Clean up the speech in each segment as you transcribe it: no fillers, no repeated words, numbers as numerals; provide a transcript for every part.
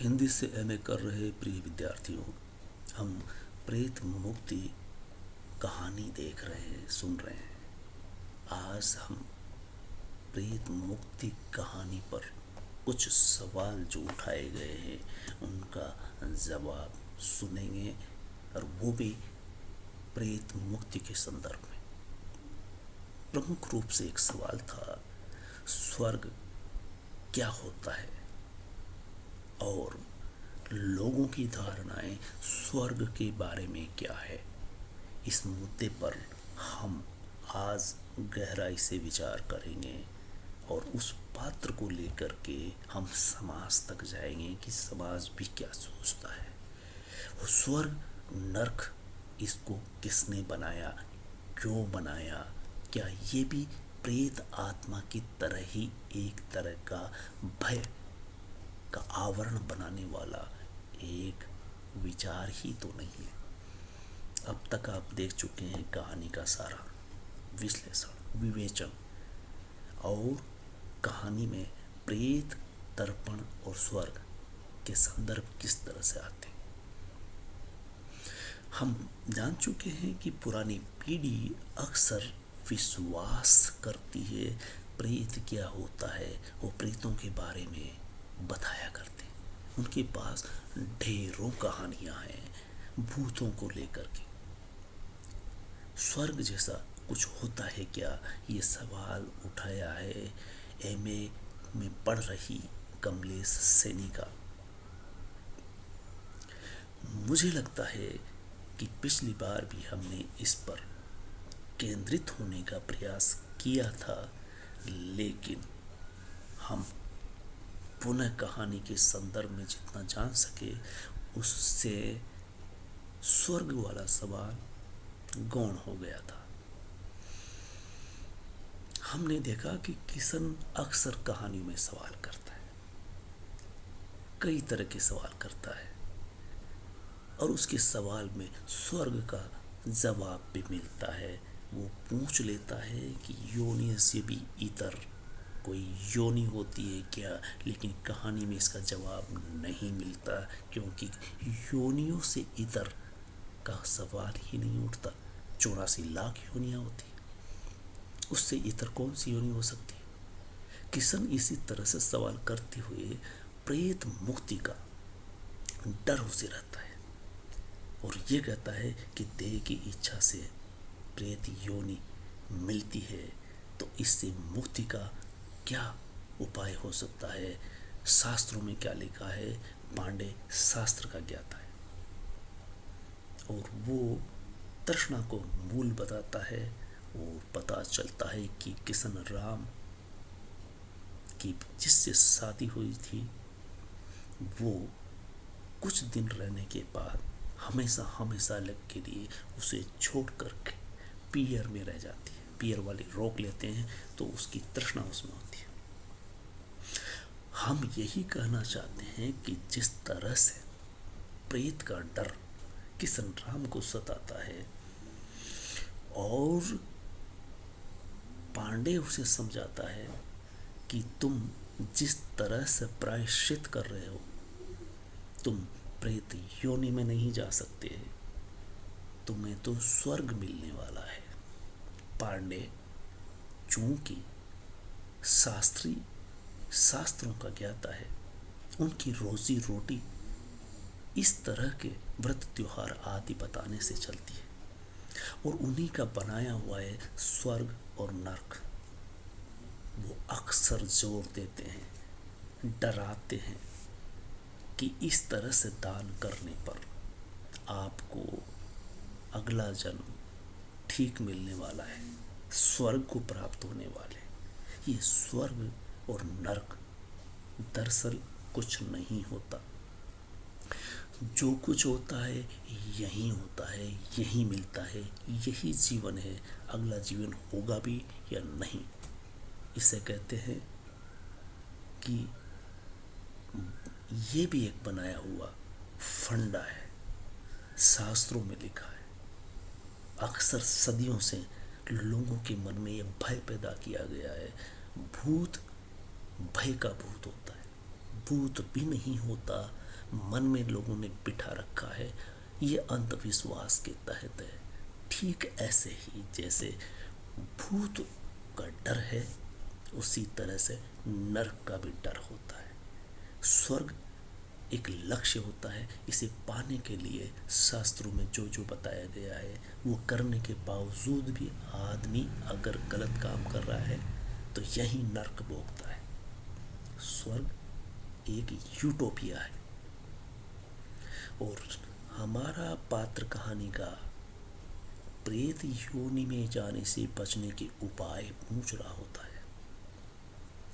हिंदी से एमए कर रहे प्रिय विद्यार्थियों, हम प्रेत मुक्ति कहानी देख रहे हैं, सुन रहे हैं। आज हम प्रेत मुक्ति कहानी पर कुछ सवाल जो उठाए गए हैं उनका जवाब सुनेंगे, और वो भी प्रेत मुक्ति के संदर्भ में। प्रमुख रूप से एक सवाल था, स्वर्ग क्या होता है और लोगों की धारणाएं स्वर्ग के बारे में क्या है। इस मुद्दे पर हम आज गहराई से विचार करेंगे और उस पात्र को लेकर के हम समाज तक जाएंगे कि समाज भी क्या सोचता है। वो स्वर्ग नरक, इसको किसने बनाया, क्यों बनाया, क्या ये भी प्रेत आत्मा की तरह ही एक तरह का भय का आवरण बनाने वाला एक विचार ही तो नहीं है। अब तक आप देख चुके हैं कहानी का सारा विश्लेषण, विवेचन, और कहानी में प्रेत, दर्पण और स्वर्ग के संदर्भ किस तरह से आते हैं। हम जान चुके हैं कि पुरानी पीढ़ी अक्सर विश्वास करती है प्रेत क्या होता है, वो प्रेतों के बारे में बताया करते हैं। उनके पास ढेरों कहानियां हैं भूतों को लेकर के। स्वर्ग जैसा कुछ होता है क्या, ये सवाल उठाया है एमए में पढ़ रही कमलेश सैनी का। मुझे लगता है कि पिछली बार भी हमने इस पर केंद्रित होने का प्रयास किया था, लेकिन हम पुनः कहानी के संदर्भ में जितना जान सके उससे स्वर्ग वाला सवाल गौण हो गया था। हमने देखा कि किशन अक्सर कहानियों में सवाल करता है, कई तरह के सवाल करता है, और उसके सवाल में स्वर्ग का जवाब भी मिलता है। वो पूछ लेता है कि योनि से भी इतर कोई योनि होती है क्या, लेकिन कहानी में इसका जवाब नहीं मिलता, क्योंकि योनियों से इतर का सवाल ही नहीं उठता। 84 लाख योनियां होती, उससे इतर कौन सी योनि हो सकती है। किशन इसी तरह से सवाल करते हुए प्रेत मुक्ति का डर उसे रहता है और ये कहता है कि देह की इच्छा से प्रेत योनि मिलती है, तो इससे मुक्ति का क्या उपाय हो सकता है। शास्त्रों में क्या लिखा है, पांडे शास्त्र का ज्ञाता है और वो तृष्णा को मूल बताता है। और पता चलता है कि किशन राम की जिससे शादी हुई थी वो कुछ दिन रहने के बाद हमेशा हमेशा लग के लिए उसे छोड़ करके पियर में रह जाती है। पियर वाले रोक लेते हैं तो उसकी तृष्णा उसमें होती है। हम यही कहना चाहते हैं कि जिस तरह से प्रेत का डर किशन राम को सताता है और पांडे उसे समझाता है कि तुम जिस तरह से प्रायश्चित कर रहे हो, तुम प्रेत योनि में नहीं जा सकते, तुम्हें तो स्वर्ग मिलने वाला है। पांडे चूंकि शास्त्रों का ज्ञाता है, उनकी रोजी रोटी इस तरह के व्रत त्योहार आदि बताने से चलती है और उन्हीं का बनाया हुआ है स्वर्ग और नरक। वो अक्सर जोर देते हैं, डराते हैं कि इस तरह से दान करने पर आपको अगला जन्म ठीक मिलने वाला है, स्वर्ग को प्राप्त होने वाले। ये स्वर्ग और नरक दरअसल कुछ नहीं होता। जो कुछ होता है यही होता है, यही मिलता है, यही जीवन है। अगला जीवन होगा भी या नहीं, इसे कहते हैं कि ये भी एक बनाया हुआ फंडा है, शास्त्रों में लिखा है। अक्सर सदियों से लोगों के मन में यह भय पैदा किया गया है। भूत भय का भूत होता है, भूत भी नहीं होता मन में लोगों ने बिठा रखा है, ये अंधविश्वास के तहत है। ठीक ऐसे ही जैसे भूत का डर है, उसी तरह से नरक का भी डर होता है। स्वर्ग एक लक्ष्य होता है, इसे पाने के लिए शास्त्रों में जो जो बताया गया है वो करने के बावजूद भी आदमी अगर गलत काम कर रहा है तो यही नरक भोगता है। स्वर्ग एक यूटोपिया है और हमारा पात्र कहानी का प्रेत योनि में जाने से बचने के उपाय पूछ रहा होता है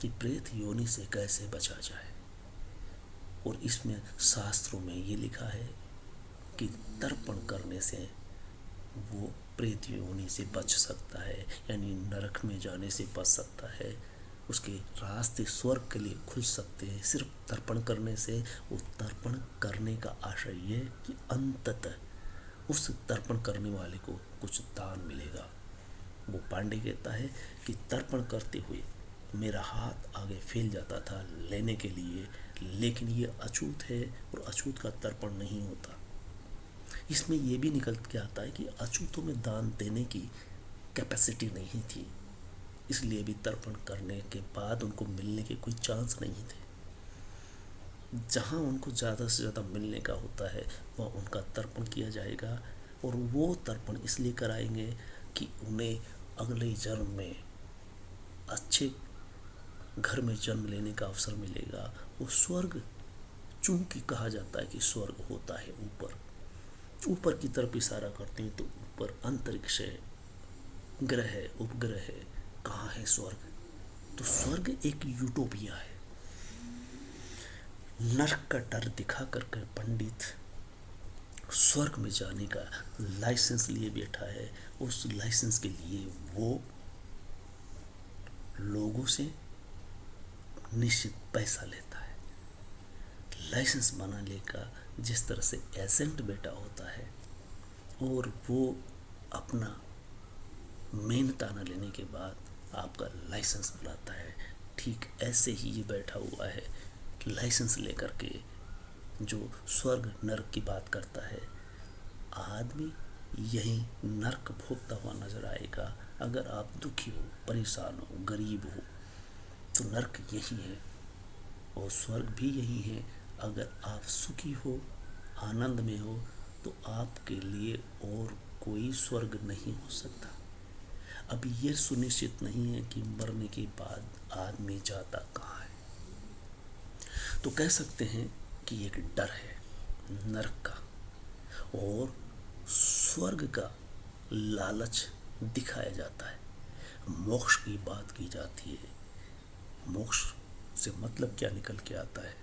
कि प्रेत योनि से कैसे बचा जाए। और इसमें शास्त्रों में ये लिखा है कि तर्पण करने से वो प्रेत योनि से बच सकता है, यानी नरक में जाने से बच सकता है। उसके रास्ते स्वर्ग के लिए खुल सकते हैं सिर्फ तर्पण करने से। वो तर्पण करने का आशय ये कि अंततः उस तर्पण करने वाले को कुछ दान मिलेगा। वो पांडे कहता है कि तर्पण करते हुए मेरा हाथ आगे फैल जाता था लेने के लिए, लेकिन ये अछूत है और अछूत का तर्पण नहीं होता। इसमें यह भी निकल के आता है कि अछूतों में दान देने की कैपेसिटी नहीं थी, इसलिए भी तर्पण करने के बाद उनको मिलने के कोई चांस नहीं थे। जहाँ उनको ज़्यादा से ज़्यादा मिलने का होता है वह उनका तर्पण किया जाएगा, और वो तर्पण इसलिए कराएंगे कि उन्हें अगले जन्म में अच्छे घर में जन्म लेने का अवसर मिलेगा। वो स्वर्ग, चूंकि कहा जाता है कि स्वर्ग होता है ऊपर, ऊपर की तरफ इशारा करते हैं तो ऊपर अंतरिक्ष है, ग्रह है, उपग्रह है। कहाँ है स्वर्ग? तो स्वर्ग एक यूटोपिया है। नरक का डर दिखा करके पंडित स्वर्ग में जाने का लाइसेंस लिए बैठा है। उस लाइसेंस के लिए वो लोगों से निश्चित पैसा लेता है। लाइसेंस बनाने का जिस तरह से एजेंट बैठा होता है और वो अपना मेहनताना लेने के बाद आपका लाइसेंस बनाता है, ठीक ऐसे ही ये बैठा हुआ है लाइसेंस लेकर के जो स्वर्ग नरक की बात करता है। आदमी यही नरक भोगता हुआ नजर आएगा। अगर आप दुखी हो, परेशान हो, गरीब हो तो नरक यही है और स्वर्ग भी यही है। अगर आप सुखी हो, आनंद में हो तो आपके लिए और कोई स्वर्ग नहीं हो सकता। अब ये सुनिश्चित नहीं है कि मरने के बाद आदमी जाता कहाँ है। तो कह सकते हैं कि एक डर है नरक का और स्वर्ग का लालच दिखाया जाता है। मोक्ष की बात की जाती है। मोक्ष से मतलब क्या निकल के आता है?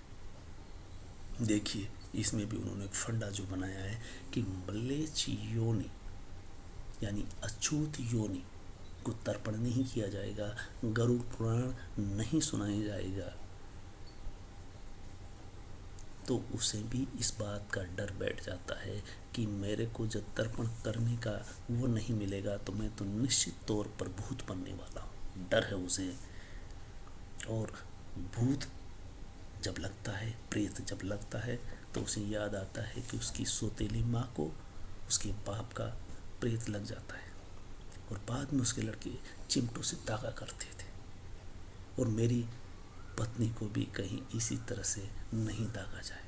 देखिए, इसमें भी उन्होंने एक फंडा जो बनाया है कि म्लेच्छ योनि यानी अछूत योनि को तर्पण नहीं किया जाएगा, गरुड़ पुराण नहीं सुनाया जाएगा, तो उसे भी इस बात का डर बैठ जाता है कि मेरे को जब तर्पण करने का वो नहीं मिलेगा तो मैं तो निश्चित तौर पर भूत बनने वाला हूँ। डर है उसे। और भूत जब लगता है, प्रेत जब लगता है तो उसे याद आता है कि उसकी सौतेली माँ को उसके बाप का प्रेत लग जाता है और बाद में उसके लड़के चिमटों से दागा करते थे, और मेरी पत्नी को भी कहीं इसी तरह से नहीं दागा जाए।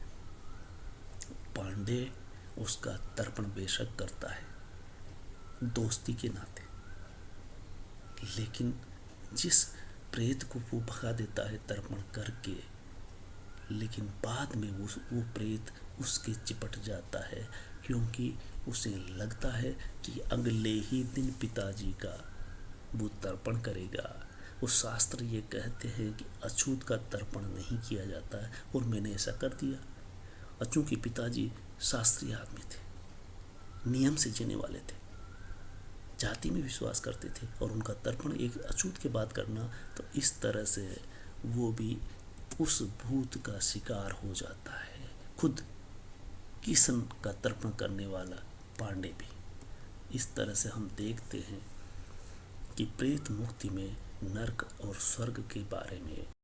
पांडे उसका तर्पण बेशक करता है दोस्ती के नाते, लेकिन जिस प्रेत को वो भगा देता है तर्पण करके, लेकिन बाद में वो प्रेत उसके चिपट जाता है, क्योंकि उसे लगता है कि अगले ही दिन पिताजी का वो तर्पण करेगा। वो शास्त्र ये कहते हैं कि अछूत का तर्पण नहीं किया जाता है, और मैंने ऐसा कर दिया। चूंकि पिताजी शास्त्रीय आदमी थे, नियम से जीने वाले थे, जाति में विश्वास करते थे, और उनका तर्पण एक अछूत के बाद करना, तो इस तरह से वो भी उस भूत का शिकार हो जाता है। खुद किशन का तर्पण करने वाला पांडे भी। इस तरह से हम देखते हैं कि प्रेत मुक्ति में नरक और स्वर्ग के बारे में